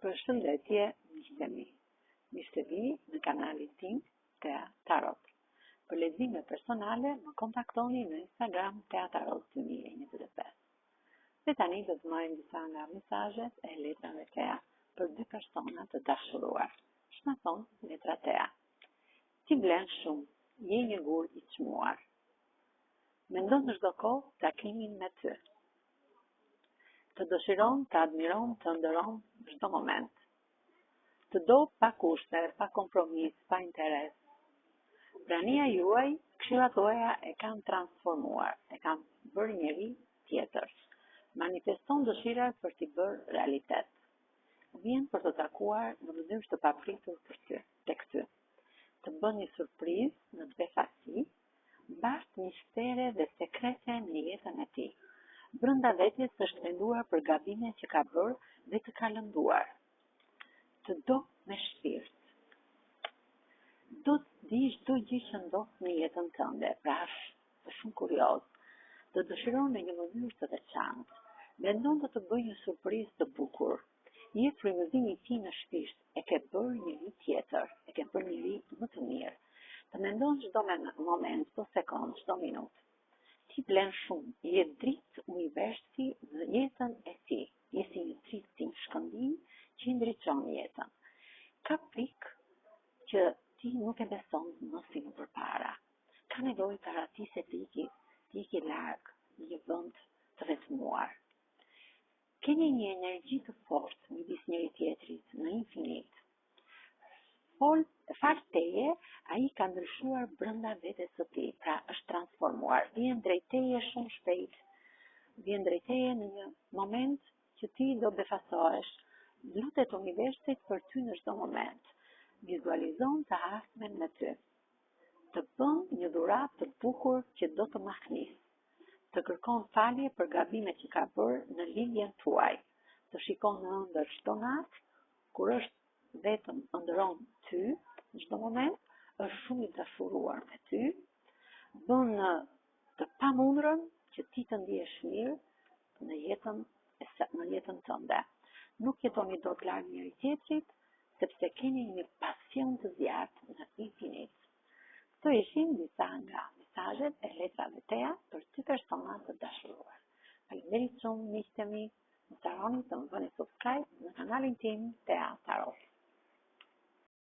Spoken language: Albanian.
Përshëndetje, miqtemi. Mirë se vini në kanalin tim Tea Tarot. Për lexime personale, më kontaktoni në Instagram Tea Tarot 2025. Dhe tani do të marrim disa nga mesazhet e letrave Tea për dy persona të dashuruar. Ç'na thon letra Tea? Ti vlen shumë, je një gur i çmuar. Mendon në çdo kohë takimin me ty. Të dëshiron, të admiron, të ndëron çdo moment. Të do pa kushte, pa kompromis, pa interes. Prania juaj, këshillat tuaja e kanë transformuar, e kanë bërë njëri tjetër. Manifeston dëshirat për t'i bërë realitet. Vjen për të takuar në mënyrë të papritur tek ty. Të bën një surprizë në të befasi, bart mistere dhe sekrete në jetën e tij. Brenda vetes është menduar për gabimet që ka bërë dhe të ka lënduar. Të do me shpirt. Do të di çdo gjë që ndodh në jetën tënde, pra është shumë kurioz. Të dëshiron në një mënyrë të veçantë. Mendon të të bëjë një surprizë të bukur. Je frymëzimi i tij në shpirt, e ke bërë njëri tjetër, e ke bërë njëri më të mirë. Të mendon çdo moment, çdo sekond, çdo minutë. Ti vlen shumë, je dritë universi në jetën e ti. Je si një dritë, si një shkëndijë që i ndriçon jetën. Ka frikë që ti nuk e beson më si më përpara. Ka nevojë para ti se ti iki larg, në një vend të vetmuar. Keni një energji të fortë midis njëri tjetrit, në infinit. Fal teje, ai ka ndryshuar brenda vetes së tij, pra është transformuar, vjen drejt teje shumë shpejt, vjen drejt teje në një moment që ti do befasohesh, lutet universit për ty në çdo moment, vizualizon të ardhmen me ty, të bën një dhuratë të bukur që do të mahnis, të kërkon falje për gabimet që ka bërë në lidhjen tuaj, të shikon në ëndër çdo natë, kur është vetëm ëndëron ty, në çdo moment, është shumë i dashuruar me ty, bën të pamundurën që ti të ndihesh mirë në jetën tënde. Nuk jetoni dot larg njëri tjetrit, sepse keni një pasion të zjarrt në infinit. Këto ishin disa nga mesazhet e letrave Tea për dy persona të dashuruar. Faleminderit shumë miqtemi, mos harroni të më bëni subscribe në kanalin tim Tea Tarot.